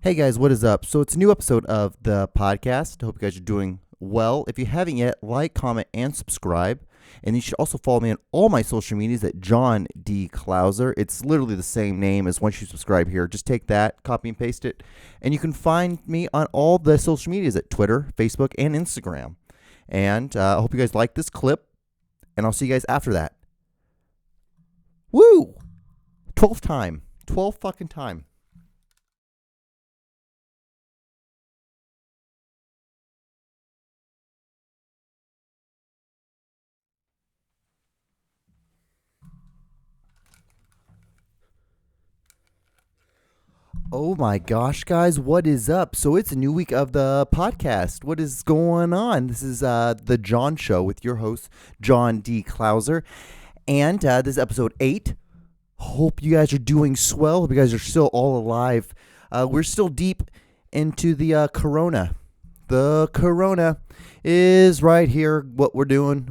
Hey guys, what is up? So it's a new episode of the podcast. I hope you guys are doing well. If you haven't yet, like, comment, and subscribe. And you should also follow me on all my social medias at John D. Clouser. It's literally the same name as once you subscribe here. Just take that, copy and paste it. And you can find me on all the social medias at Twitter, Facebook, and Instagram. And I hope you guys like this clip. And I'll see you guys after that. Woo! 12th time. 12 fucking time. Oh my gosh, guys, what is up? So it's a new week of the podcast. What is going on? This is the John Show with your host, John D. Clouser. And this is episode 8. Hope you guys are doing swell. Hope you guys are still all alive. We're still deep into the corona. The corona is right here. What we're doing,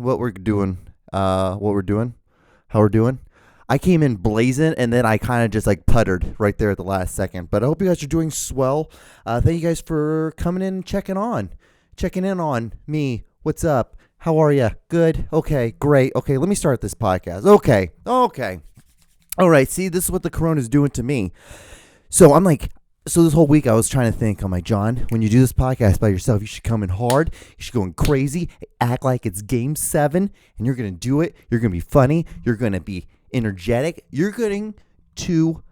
how we're doing. I came in blazing, and then I kind of just like puttered right there at the last second. But I hope you guys are doing swell. Thank you guys for coming in and checking in on me. What's up? How are you? Good? Okay, great. Okay, let me start this podcast. Okay. All right, see, this is what the corona is doing to me. So this whole week I was trying to think, I'm like, John, when you do this podcast by yourself, you should come in hard. You should go in crazy, act like it's game 7, and you're going to do it. You're going to be funny. You're going to be energetic. You're going to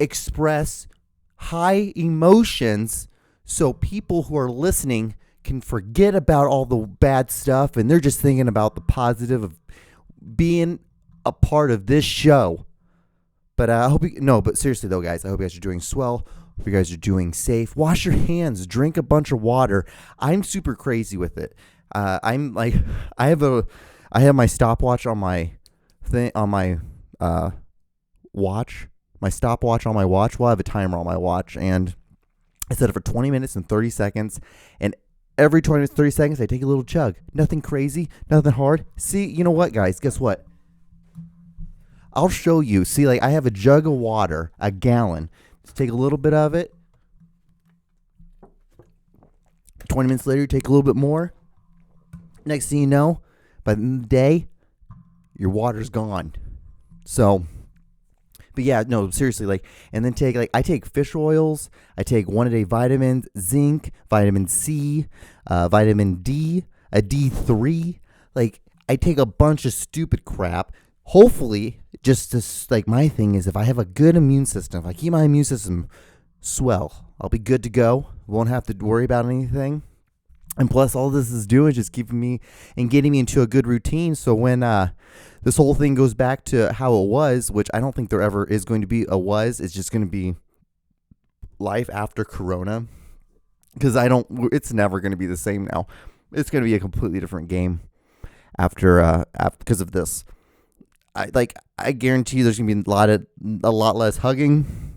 express high emotions so people who are listening can forget about all the bad stuff and they're just thinking about the positive of being a part of this show. But but seriously though, guys, I hope you guys are doing swell. Hope you guys are doing safe. Wash your hands, drink a bunch of water. I'm super crazy with it. I'm like, I have my stopwatch on my thing, on my watch, my stopwatch on my watch. Well, I have a timer on my watch, and I set it for 20 minutes and 30 seconds. And every 20 minutes, 30 seconds, I take a little chug. Nothing crazy, nothing hard. See, you know what, guys? Guess what? I'll show you. See, like I have a jug of water, a gallon. Let's take a little bit of it. 20 minutes later, you take a little bit more. Next thing you know, by the end of the day, your water's gone. So, but yeah, no, seriously, and then I take fish oils, I take 1-a-day vitamins, zinc, vitamin C, vitamin D, a D3, I take a bunch of stupid crap, hopefully, my thing is if I have a good immune system, if I keep my immune system swell, I'll be good to go, won't have to worry about anything. And plus, all this is doing is just keeping me and getting me into a good routine. So when this whole thing goes back to how it was, which I don't think there ever is going to be it's just going to be life after Corona. Because it's never going to be the same now. It's going to be a completely different game after because of this. I guarantee you there's going to be a lot less hugging,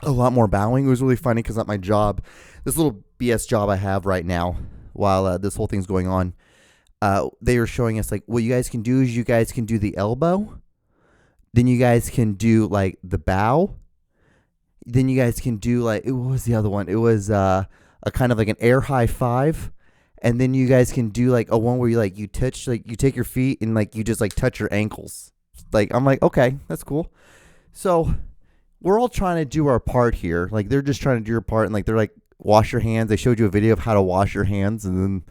a lot more bowing. It was really funny because at my job, this little BS job I have right now, while this whole thing's going on, they were showing us what you guys can do is you guys can do the elbow, then you guys can do the bow, then you guys can do what was the other one? It was a kind of an air high five, and then you guys can do a one where you touch you take your feet and you just touch your ankles. I'm okay, that's cool. So we're all trying to do our part here. They're just trying to do your part, and they're wash your hands. They showed you a video of how to wash your hands, and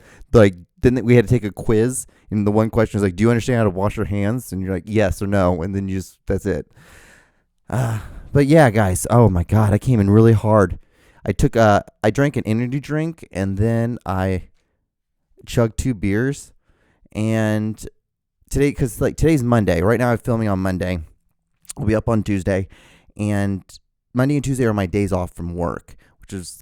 then we had to take a quiz, and the one question was do you understand how to wash your hands? And you're yes or no, and then that's it. But yeah, guys, oh my god, I came in really hard. I drank an energy drink, and then I chugged 2 beers, and today's Monday. Right now I'm filming on Monday. I'll be up on Tuesday, and Monday and Tuesday are my days off from work, which is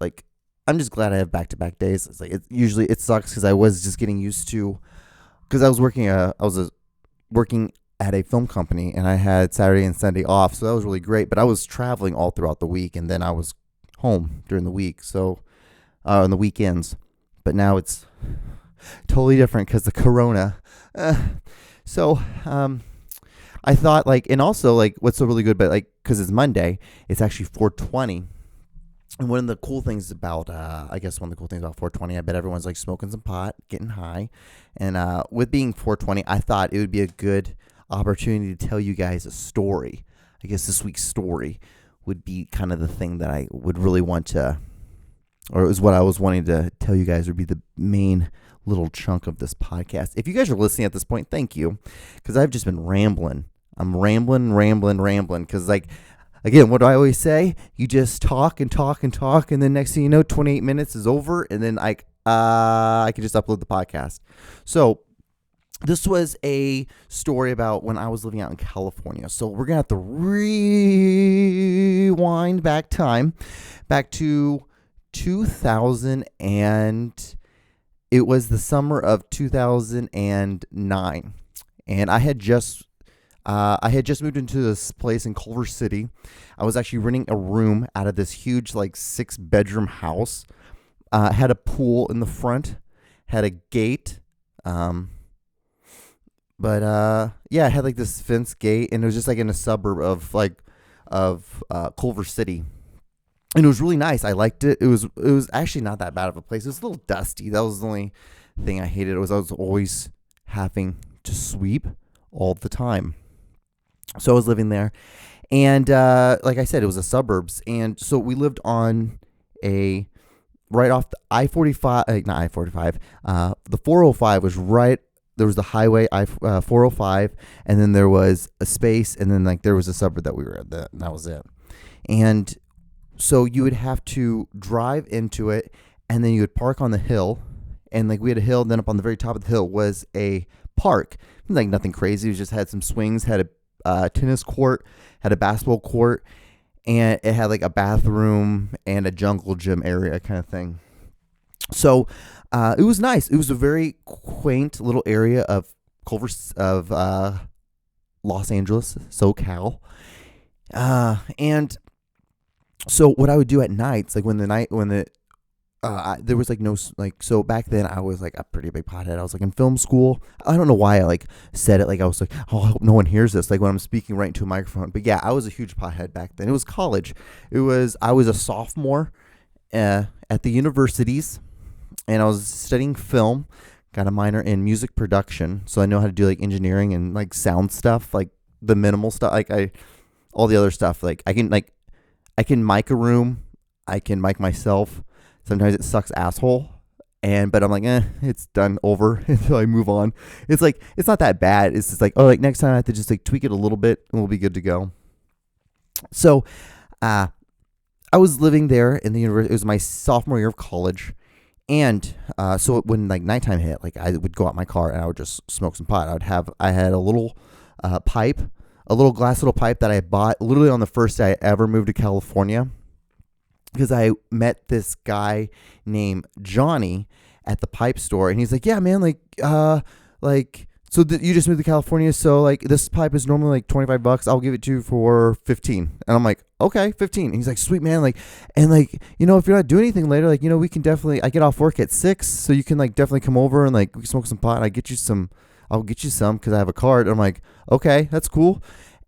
I'm just glad I have back-to-back days. It's usually it sucks because I was just getting used to, because I was working at a film company, and I had Saturday and Sunday off, so that was really great. But I was traveling all throughout the week, and then I was home during the week, so on the weekends. But now it's totally different because the corona. So I thought and also what's so really good, but because it's Monday, it's actually 420. And one of the cool things about, I guess one of the cool things about 420, I bet everyone's like smoking some pot, getting high. And with being 420, I thought it would be a good opportunity to tell you guys a story. I guess this week's story would be kind of the thing that I would really want to, or it was what I was wanting to tell you guys would be the main little chunk of this podcast. If you guys are listening at this point, thank you, because I've just been rambling. I'm rambling, because like, again, what do I always say? You just talk and talk and talk, and then next thing you know, 28 minutes is over, and then I can just upload the podcast. So this was a story about when I was living out in California. So we're gonna have to rewind back time, back to 2000, and it was the summer of 2009, and I had just moved into this place in Culver City. I was actually renting a room out of this huge, like, 6-bedroom house. Had a pool in the front, had a gate. Yeah, it had like this fence gate, and it was just like in a suburb of Culver City. And it was really nice. I liked it. It was actually not that bad of a place. It was a little dusty. That was the only thing I hated. I was always having to sweep all the time. So I was living there, and like I said, it was the suburbs, and so we lived on right off the I-45, not I-45. The 405 was right. There was the highway 405, and then there was a space, and then like there was a suburb that we were at. That was it. And so you would have to drive into it, and then you would park on the hill, and like we had a hill. And then up on the very top of the hill was a park. Like nothing crazy. It just had some swings, had a tennis court, had a basketball court, and it had like a bathroom and a jungle gym area kind of thing. So it was nice. It was a very quaint little area of Los Angeles, SoCal. And so what I would do at nights, like there was like no, like, so back then I was like a pretty big pothead. I was like in film school. I don't know why I like said it. Like I was like, oh, I hope no one hears this. Like when I'm speaking right into a microphone. But yeah, I was a huge pothead back then. It was college. I was a sophomore at the universities, and I was studying film. Got a minor in music production, so I know how to do like engineering and like sound stuff, like the minimal stuff. All the other stuff. Like I can mic a room. I can mic myself. Sometimes it sucks asshole, but I'm like, it's done, over until I move on. It's like, it's not that bad. It's just like, oh, like next time I have to just like tweak it a little bit and we'll be good to go. So, I was living there in the university. It was my sophomore year of college. And, so when like nighttime hit, like I would go out my car and I would just smoke some pot. I had a little, pipe, a little glass little pipe that I bought literally on the first day I ever moved to California. Because I met this guy named Johnny at the pipe store, and he's like, yeah, man, you just moved to California, so like this pipe is normally like $25. I'll give it to you for 15. And I'm like, okay, 15. And he's like, sweet, man. Like, and like, if you're not doing anything later, like, we can definitely, I get off work at 6, so you can like definitely come over and like we can smoke some pot, and I'll get you some because I have a card. And I'm like, okay, that's cool.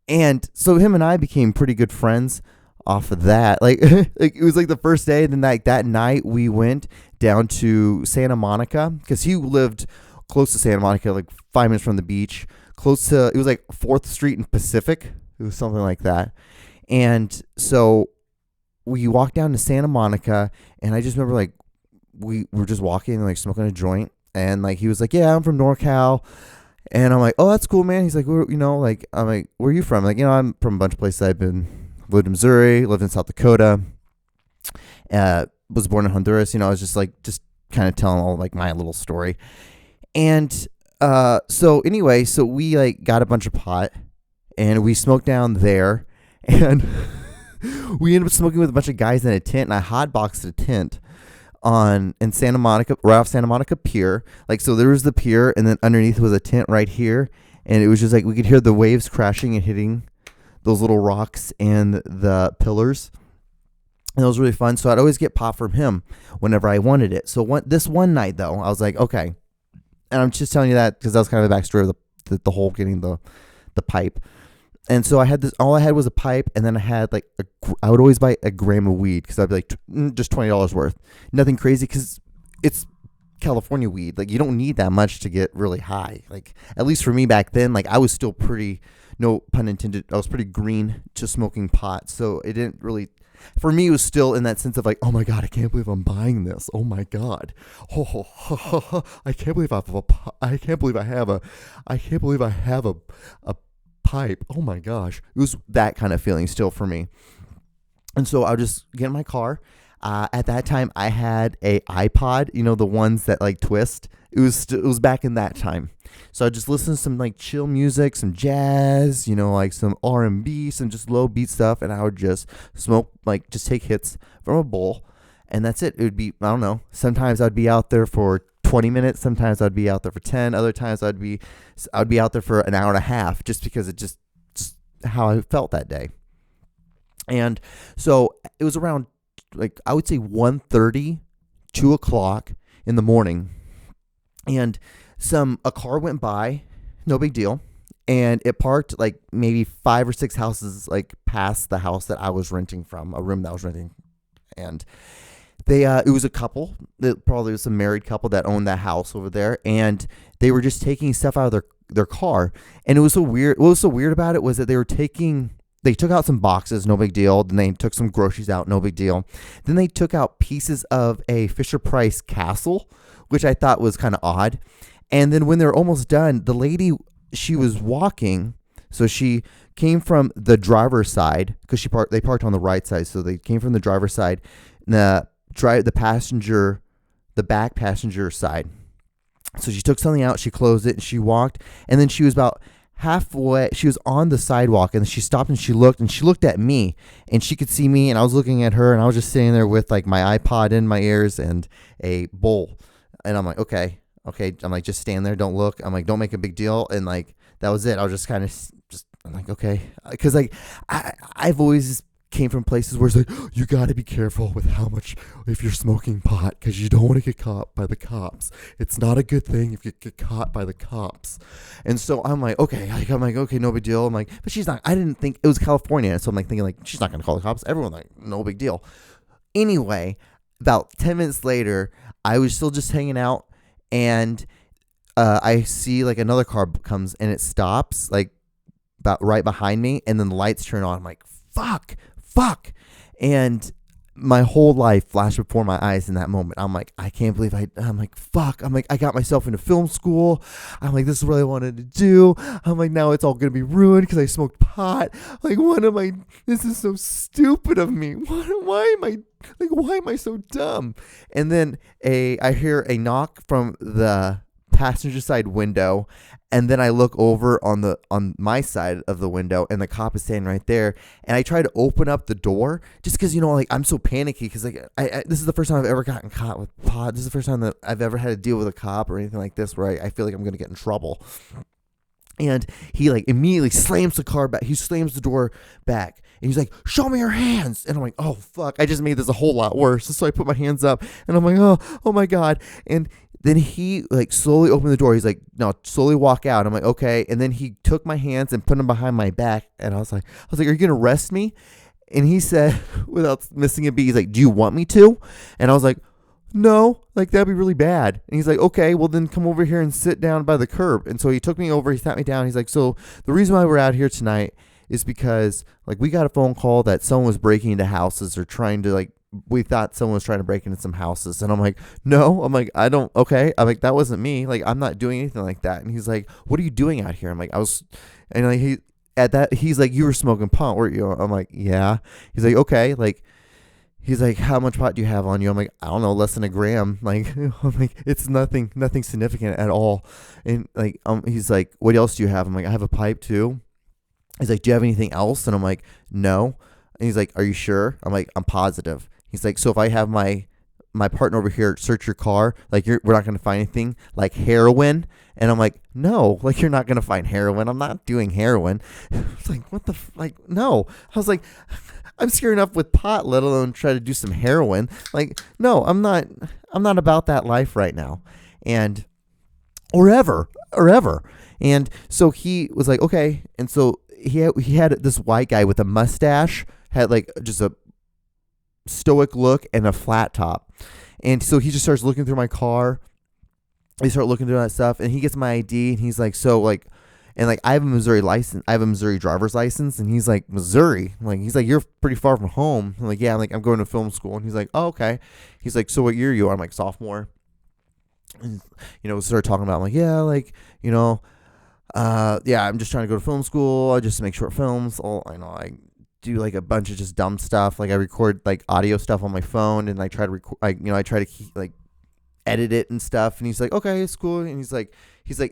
And so him and I became pretty good friends off of that. Like, like it was like the first day, and then like that night we went down to Santa Monica, because he lived close to Santa Monica, like 5 minutes from the beach, it was like 4th Street and Pacific. It was something like that. And so we walked down to Santa Monica, and I just remember like we were just walking and like smoking a joint, and like he was like, yeah, I'm from NorCal. And I'm like, oh, that's cool, man. He's like, I'm like, where are you from? Like, I'm from a bunch of places. Lived in Missouri, lived in South Dakota, was born in Honduras. I was just kind of telling all like my little story. And so anyway, so we like got a bunch of pot, and we smoked down there, and we ended up smoking with a bunch of guys in a tent, and I hotboxed a tent in Santa Monica, right off Santa Monica Pier. Like, so there was the pier, and then underneath was a tent right here, and it was just like we could hear the waves crashing and hitting those little rocks and the pillars. And it was really fun. So I'd always get pot from him whenever I wanted it. So this one night though, I was like, okay. And I'm just telling you that because that was kind of the backstory of the whole getting the pipe. And so I had this. All I had was a pipe, and then I had like I would always buy a gram of weed because I'd be like just $20 worth. Nothing crazy because it's California weed. Like you don't need that much to get really high. Like at least for me back then, like I was still pretty, no pun intended, I was pretty green to smoking pot. So it didn't really, for me, it was still in that sense of like, oh my God, I can't believe I'm buying this. Oh my God. Oh, I can't believe I have a pipe. Oh my gosh. It was that kind of feeling still for me. And so I'll just get in my car. At that time, I had a iPod, the ones that like twist. It was back in that time. So I just listened to some like chill music, some jazz, like some R&B, some just low beat stuff, and I would just smoke, like just take hits from a bowl, and that's it. It would be, I don't know. Sometimes I'd be out there for 20 minutes. Sometimes I'd be out there for 10. Other times I'd be out there for an hour and a half, just because it just how I felt that day. And so it was around, like, I would say 1:30, 2 o'clock in the morning, and a car went by, no big deal, and it parked like maybe 5 or 6 houses like past the house that I was renting from, a room that I was renting. And it was a couple, that probably was a married couple that owned that house over there, and they were just taking stuff out of their car. And it was so weird. What was so weird about it was that they took out some boxes, no big deal. Then they took some groceries out, no big deal. Then they took out pieces of a Fisher-Price castle, which I thought was kind of odd. And then when they were almost done, the lady, she was walking. So she came from the driver's side, because they parked on the right side. So they came from the driver's side, the back passenger side. So she took something out, she closed it, and she walked. And then she was about halfway, she was on the sidewalk, and she stopped and she looked at me, and she could see me, and I was looking at her, and I was just sitting there with like my iPod in my ears and a bowl. And I'm like, okay. I'm like, just stand there, don't look. I'm like, don't make a big deal. And like, that was it. I was just kind of I'm like, okay. Because like, I've always came from places where it's like, you got to be careful with how much, if you're smoking pot, because you don't want to get caught by the cops. It's not a good thing if you get caught by the cops. And so I'm like, okay, no big deal. I'm like, but she's not, I didn't think, it was California. So I'm like thinking like, she's not going to call the cops. Everyone like, no big deal. Anyway, about 10 minutes later, I was still just hanging out, and I see like another car comes, and it stops like about right behind me, and then the lights turn on. I'm like, fuck. And my whole life flashed before my eyes in that moment. I'm like, I can't believe I'm like, fuck. I'm like, I got myself into film school. I'm like, this is what I wanted to do. I'm like, now it's all going to be ruined because I smoked pot. Like, this is so stupid of me. Why am I so dumb? And then I hear a knock from the passenger side window, and then I look over on my side of the window, and the cop is standing right there. And I try to open up the door just because, like, I'm so panicky because like this is the first time I've ever gotten caught with pot. This is the first time that I've ever had to deal with a cop or anything like this where I feel like I'm gonna get in trouble. And he like immediately slams the car back. He slams the door back. And he's like, show me your hands. And I'm like, oh, fuck. I just made this a whole lot worse. So I put my hands up, and I'm like, oh my God. And then he like slowly opened the door. He's like, no, slowly walk out. I'm like, okay. And then he took my hands and put them behind my back. And I was like, are you going to arrest me? And he said, without missing a beat, he's like, do you want me to? And I was like, no, like that'd be really bad. And he's like, okay, well then come over here and sit down by the curb. And so he took me over, he sat me down. He's like, so the reason why we're out here tonight is because like we got a phone call that someone was breaking into houses or trying to like, we thought someone was trying to break into some houses. And I'm like, no, I'm like, okay. I'm like, that wasn't me. Like, I'm not doing anything like that. And he's like, what are you doing out here? I'm like, and like he's like, you were smoking pot, weren't you? I'm like, yeah. He's like, okay. Like, he's like, how much pot do you have on you? I'm like, I don't know, less than a gram. Like, I'm like, it's nothing significant at all. And like, he's like, what else do you have? I'm like, I have a pipe too. He's like, do you have anything else? And I'm like, no. And he's like, are you sure? I'm like, I'm positive. He's like, so if I have my partner over here search your car, like we're not going to find anything like heroin? And I'm like, no, like you're not going to find heroin. I'm not doing heroin. It's like, what like, no. I was like, I'm scared enough with pot, let alone try to do some heroin. Like, no, I'm not about that life right now. Or ever. And so he was like, okay. And so he had this white guy with a mustache, had like just a stoic look and a flat top. And so he just starts looking through my car. I start looking through that stuff, and he gets my ID, and he's like, so like, and like I have a Missouri license, I have a Missouri driver's license, and he's like, Missouri? Like, he's like, you're pretty far from home. I'm like, yeah. I'm like, I'm going to film school, and he's like, oh, okay. He's like, so what year are you? I'm like, sophomore. And, we started talking about, I'm like, yeah, like, yeah, I'm just trying to go to film school. I just make short films. I do like a bunch of just dumb stuff. Like I record like audio stuff on my phone, and I try to record. I try to keep, like edit it and stuff. And he's like, okay, it's cool. And he's like,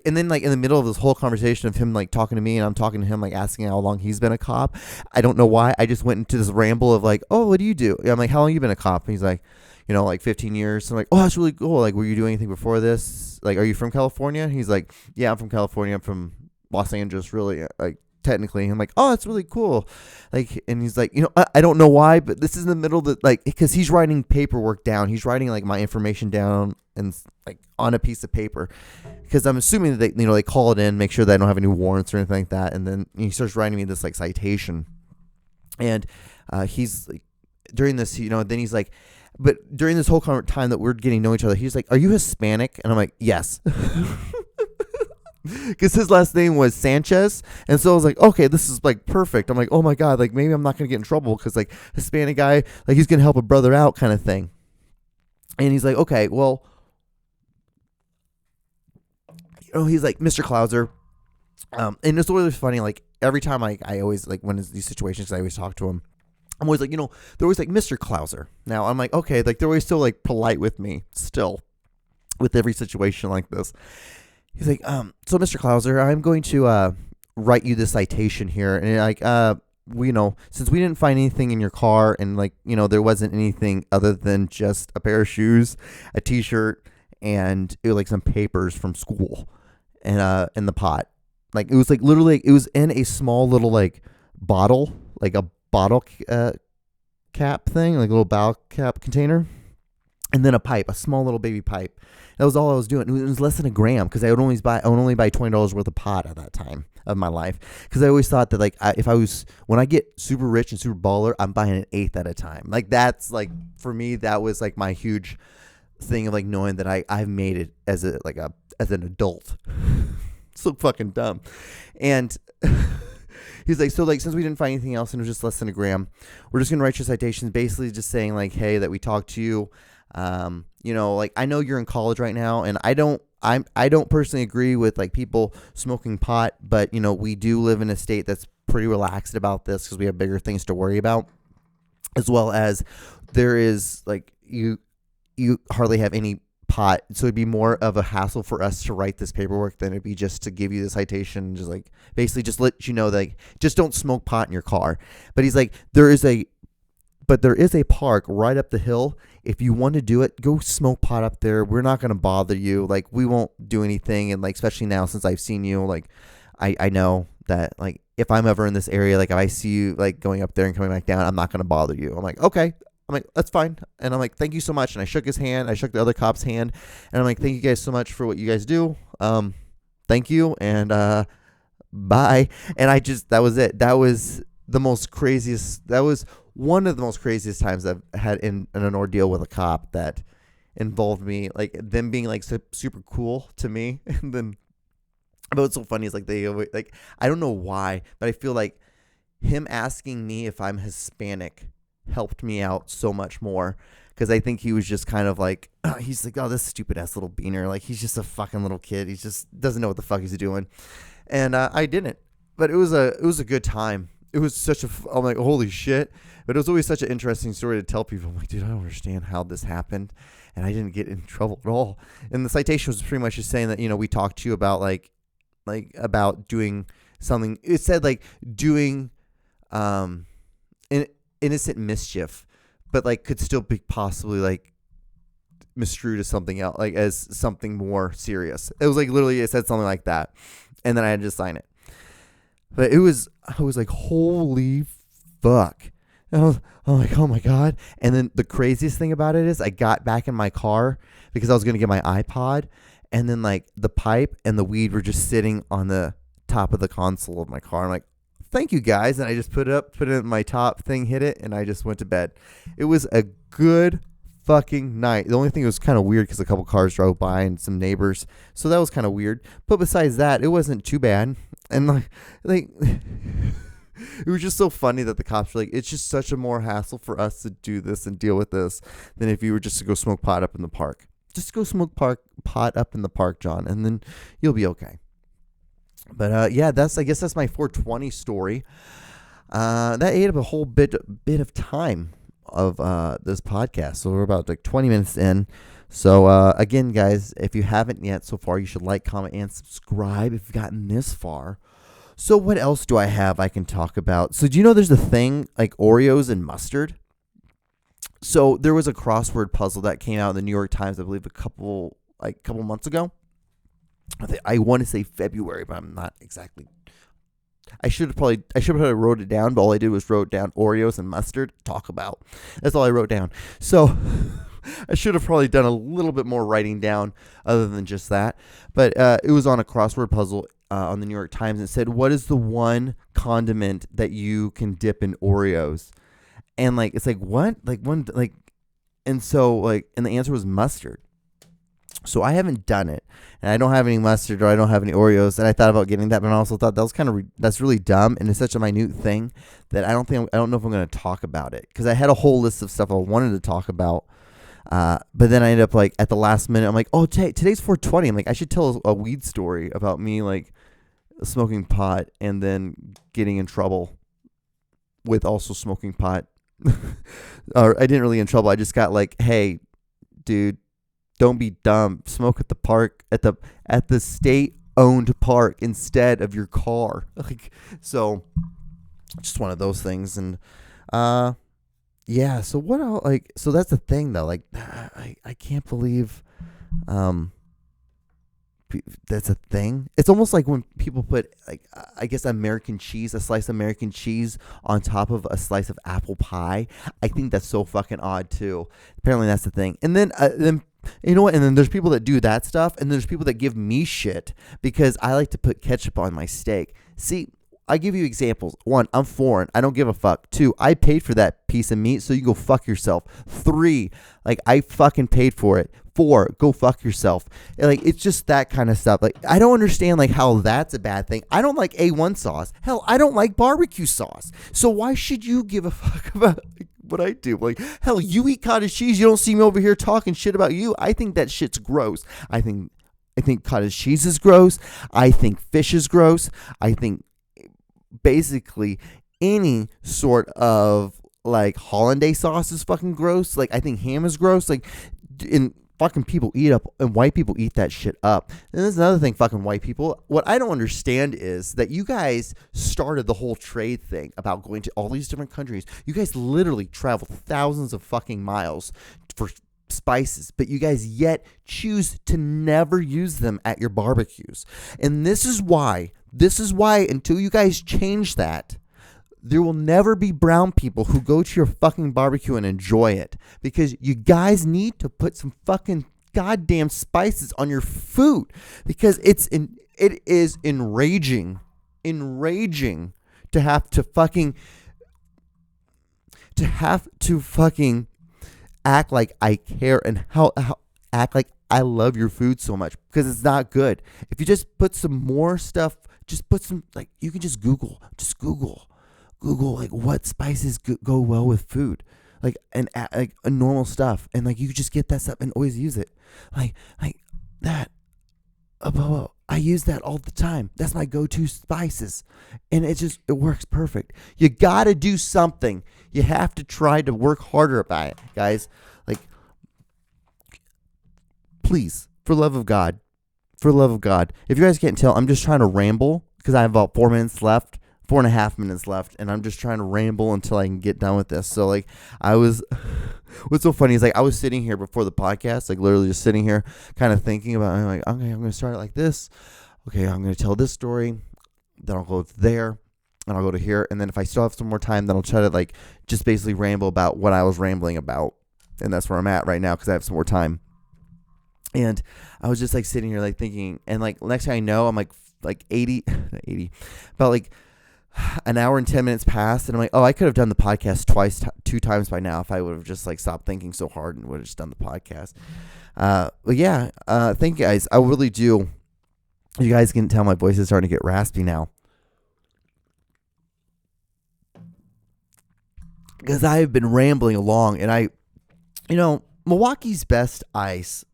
and then like in the middle of this whole conversation of him like talking to me, and I'm talking to him like asking how long he's been a cop. I don't know why. I just went into this ramble of like, oh, what do you do? I'm like, how long you been a cop? And he's like, like 15 years. So I'm like, oh, that's really cool. Like, were you doing anything before this? Like, are you from California? And he's like, yeah, I'm from California. I'm from Los Angeles, really, like technically. I'm like, oh, that's really cool. Like, and he's like, I don't know why, but this is in the middle that like, because he's writing paperwork down. He's writing like my information down and like on a piece of paper, because I'm assuming that they call it in, make sure that I don't have any warrants or anything like that. And then he starts writing me this like citation, and he's like, during this, then he's like, but during this whole time that we're getting to know each other, he's like, are you Hispanic? And I'm like, yes. Because his last name was Sanchez. And so I was like, okay, this is like perfect. I'm like, oh my God, like maybe I'm not going to get in trouble, because like Hispanic guy, like he's going to help a brother out kind of thing. And he's like, okay, well, he's like, Mr. Clouser. And it's really funny. Like every time I always like when it's these situations, I always talk to him. I'm always like, they're always like, Mr. Clouser. Now I'm like, okay, like they're always still like polite with me still with every situation like this. He's like, so Mr. Clouser, I'm going to write you this citation here. And like, since we didn't find anything in your car, and like, there wasn't anything other than just a pair of shoes, a t-shirt, and it was like some papers from school, and in the pot. Like it was like literally, it was in a small little like bottle, like a bottle cap thing, like a little bottle cap container, and then a pipe, a small little baby pipe. That was all I was doing. It was less than a gram, because I would only buy $20 worth of pot at that time of my life, because I always thought that like when I get super rich and super baller, I'm buying an eighth at a time. Like that's like, for me, that was like my huge thing of like knowing that I've made it as an adult. So fucking dumb. And he's like, so like, since we didn't find anything else and it was just less than a gram, we're just gonna write your citations, basically just saying like, hey, that we talked to you. Like I know you're in college right now, and I don't personally agree with like people smoking pot, but we do live in a state that's pretty relaxed about this, because we have bigger things to worry about, as well as there is like you hardly have any pot, so it'd be more of a hassle for us to write this paperwork than it'd be just to give you the citation, just like basically just let you know that like, just don't smoke pot in your car. But he's like, there is a park right up the hill. If you want to do it, go smoke pot up there. We're not going to bother you. Like, we won't do anything. And like, especially now since I've seen you, like I know that like if I'm ever in this area, like if I see you like going up there and coming back down, I'm not going to bother you. I'm like, okay. I'm like, that's fine. And I'm like, thank you so much. And I shook his hand. I shook the other cop's hand. And I'm like, thank you guys so much for what you guys do. Thank you. And bye. And that was it. That was the most craziest. That was one of the most craziest times I've had in an ordeal with a cop that involved me, like them being like super cool to me. And then, but what's so funny is like they like, I don't know why, but I feel like him asking me if I'm Hispanic helped me out so much more, because I think he was just kind of like, he's like, oh, this stupid ass little beaner, like he's just a fucking little kid, he just doesn't know what the fuck he's doing. And I didn't, but it was a good time. It was such I'm like, holy shit. But it was always such an interesting story to tell people. I'm like, dude, I don't understand how this happened, and I didn't get in trouble at all. And the citation was pretty much just saying that, we talked to you about like about doing something. It said like doing innocent mischief, but like could still be possibly like misconstrued as something else, like as something more serious. It was like literally it said something like that, and then I had to sign it. But I was like, holy fuck. And I'm like, oh my God. And then the craziest thing about it is I got back in my car because I was going to get my iPod, and then like the pipe and the weed were just sitting on the top of the console of my car. I'm like, thank you guys. And I just put it in my top thing, hit it, and I just went to bed. It was a good fucking night. The only thing that was kind of weird because a couple cars drove by and some neighbors. So that was kind of weird. But besides that, it wasn't too bad. And like it was just so funny that the cops were like, it's just such a more hassle for us to do this and deal with this than if you were just to go smoke pot up in the park. Just go smoke pot up in the park, John, and then you'll be okay. But I guess that's my 420 story. That ate up a whole bit of time of this podcast. So we're about like 20 minutes in. So again, guys, if you haven't yet so far, you should like, comment, and subscribe if you've gotten this far. So what else do I have I can talk about? So do you know there's a thing like Oreos and Mustard? So there was a crossword puzzle that came out in the New York Times, I believe, a couple months ago. I want to say February, but I'm not exactly. I should have wrote it down, but all I did was wrote down Oreos and Mustard. Talk about. That's all I wrote down. So I should have probably done a little bit more writing down other than just that. But it was on a crossword puzzle on the New York Times. It said, what is the one condiment that you can dip in Oreos? And like, it's like, what? Like one, like, and so like, and the answer was mustard. So I haven't done it, and I don't have any mustard or I don't have any Oreos, and I thought about getting that, but I also thought that was that's really dumb, and it's such a minute thing that I don't know if I'm going to talk about it, because I had a whole list of stuff I wanted to talk about, but then I ended up like at the last minute, I'm like, oh, today's 420. I'm like, I should tell a weed story about me like smoking pot and then getting in trouble with also smoking pot. Or I didn't really in trouble. I just got like, hey, dude, don't be dumb. Smoke at the park, at the state-owned park instead of your car. Like, so, just one of those things. And yeah. So what else? Like, so that's the thing though. Like, I can't believe that's a thing. It's almost like when people put like, I guess American cheese, a slice of American cheese on top of a slice of apple pie. I think that's so fucking odd too. Apparently that's the thing. And then you know what? And then there's people that do that stuff, and there's people that give me shit because I like to put ketchup on my steak. See, I give you examples. 1, I'm foreign. I don't give a fuck. 2, I paid for that piece of meat, so you go fuck yourself. 3, like, I fucking paid for it. 4, go fuck yourself. Like, it's just that kind of stuff. Like, I don't understand, like, how that's a bad thing. I don't like A1 sauce. Hell, I don't like barbecue sauce. So why should you give a fuck about what I do? Like, hell, you eat cottage cheese. You don't see me over here talking shit about you. I think that shit's gross. I think cottage cheese is gross. I think fish is gross. I think basically any sort of like hollandaise sauce is fucking gross. Like, I think ham is gross. Like, and fucking people eat up, and white people eat that shit up. And there's another thing, fucking white people. What I don't understand is that you guys started the whole trade thing about going to all these different countries. You guys literally traveled thousands of fucking miles for spices, but you guys yet choose to never use them at your barbecues. And this is why until you guys change that, there will never be brown people who go to your fucking barbecue and enjoy it, because you guys need to put some fucking goddamn spices on your food, because it is enraging to have to fucking act like I care and how act like I love your food so much, because it's not good. If you just put some more stuff, just put some, like, you can just Google like what spices go well with food, like, and like a normal stuff, and like you just get that stuff and always use it, like that. I use that all the time. That's my go-to spices, and it works perfect. You gotta do something. You have to try to work harder about it, guys. Like, please, for the love of God, if you guys can't tell, I'm just trying to ramble because I have about 4 minutes left. 4.5 minutes left, and I'm just trying to ramble until I can get done with this. So, like, what's so funny is, like, I was sitting here before the podcast, like, literally just sitting here kind of thinking about, I'm like, okay, I'm going to start it like this. Okay, I'm going to tell this story. Then I'll go there, and I'll go to here. And then if I still have some more time, then I'll try to, like, just basically ramble about what I was rambling about. And that's where I'm at right now because I have some more time. And I was just, like, sitting here, like, thinking, and, like, next thing I know, I'm, like 80, about, like, an hour and 10 minutes passed, and I'm like, oh, I could have done the podcast two times by now if I would have just like stopped thinking so hard and would have just done the podcast. But yeah, thank you guys. I really do. You guys can tell my voice is starting to get raspy now, because I've been rambling along, and Milwaukee's Best Ice,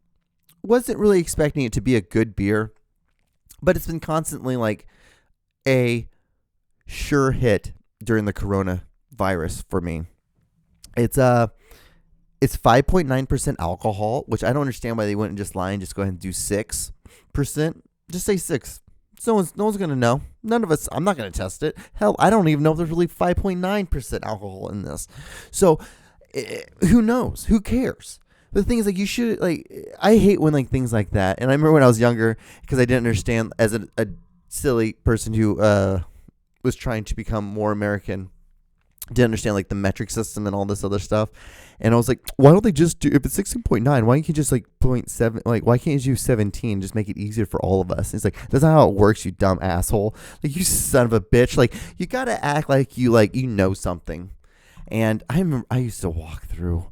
wasn't really expecting it to be a good beer, but it's been constantly like a sure hit during the coronavirus for me. It's 5.9% alcohol, which I don't understand why they wouldn't just lie and just go ahead and do 6%. Just say 6. No one's gonna know. None of us. I'm not gonna test it. Hell, I don't even know if there's really 5.9% alcohol in this. So, who knows? Who cares? The thing is, like, you should, like, I hate when, like, things like that. And I remember when I was younger, because I didn't understand, as a silly person who was trying to become more American, didn't understand, like, the metric system and all this other stuff. And I was like, why don't they just do, if it's 16.9, why can't you just, like, 0.7, like, why can't you do 17, just make it easier for all of us? And it's like, that's not how it works, you dumb asshole. Like, you son of a bitch. Like, you gotta act like you know something. And I remember I used to walk through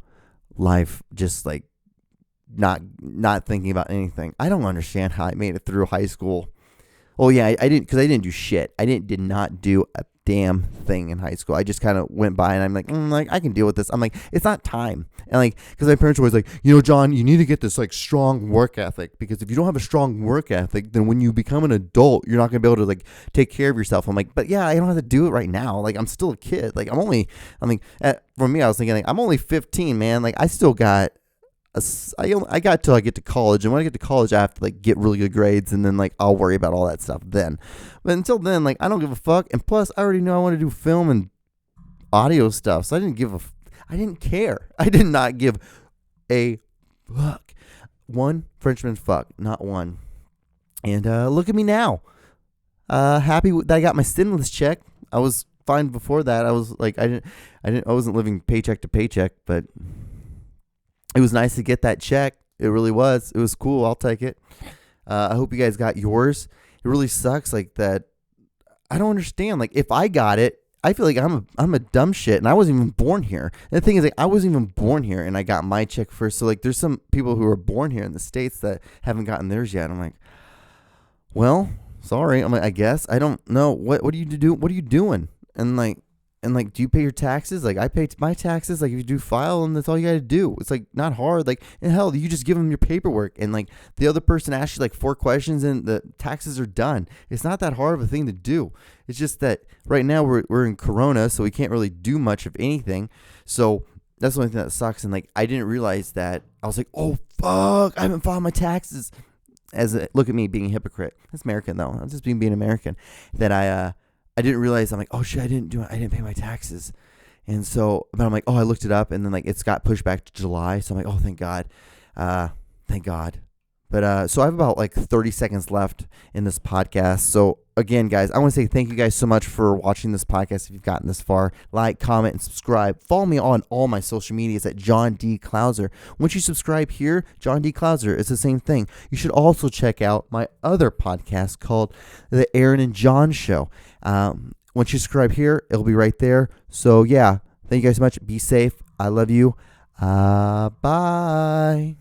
life just like not thinking about anything. I don't understand how I made it through high school. Oh yeah, I didn't, because I didn't do shit. I did not do a damn thing in high school. I just kind of went by, and I'm like, I can deal with this. I'm like, it's not time. And like, because my parents were always like, John, you need to get this like strong work ethic, because if you don't have a strong work ethic, then when you become an adult, you're not gonna be able to like take care of yourself. I'm like, but yeah, I don't have to do it right now. Like, I'm still a kid. Like, for me, I was thinking, like, I'm only 15, man. Like, I still got I got till I get to college, and when I get to college, I have to like get really good grades, and then like I'll worry about all that stuff then. But until then, like, I don't give a fuck. And plus, I already know I want to do film and audio stuff, so I didn't care. I did not give a fuck. One Frenchman fuck, not one. And look at me now. Happy that I got my stimulus check. I was fine before that. I was like, I wasn't living paycheck to paycheck, but it was nice to get that check. It really was. It was cool. I'll take it. I hope you guys got yours. It really sucks, like, that. I don't understand. Like, if I got it, I feel like I'm a dumb shit, and I wasn't even born here. And the thing is, like, I wasn't even born here, and I got my check first. So like, there's some people who are born here in the States that haven't gotten theirs yet. I'm like, well, sorry. I'm like, I guess I don't know. What do you do? What are you doing? And like, do you pay your taxes? Like, I pay my taxes. Like, if you do file, and that's all you got to do. It's like not hard. Like, and hell, you just give them your paperwork, and like the other person asks you like 4 questions, and the taxes are done. It's not that hard of a thing to do. It's just that right now we're in Corona, so we can't really do much of anything. So that's the only thing that sucks. And like, I didn't realize that. I was like, oh fuck, I haven't filed my taxes. Look at me being a hypocrite. That's American though. I'm just being American. That I didn't realize. I'm like, oh shit, I didn't pay my taxes. And so, but I'm like, oh, I looked it up, and then like it's got pushed back to July. So I'm like, oh, thank God. Thank God. But so I have about like 30 seconds left in this podcast. So again, guys, I want to say thank you guys so much for watching this podcast. If you've gotten this far, like, comment, and subscribe. Follow me on all my social medias at John D. Clouser. Once you subscribe here, John D. Clouser, it's the same thing. You should also check out my other podcast called The Aaron and John Show. Once you subscribe here, it'll be right there. So yeah, thank you guys so much. Be safe. I love you. Bye.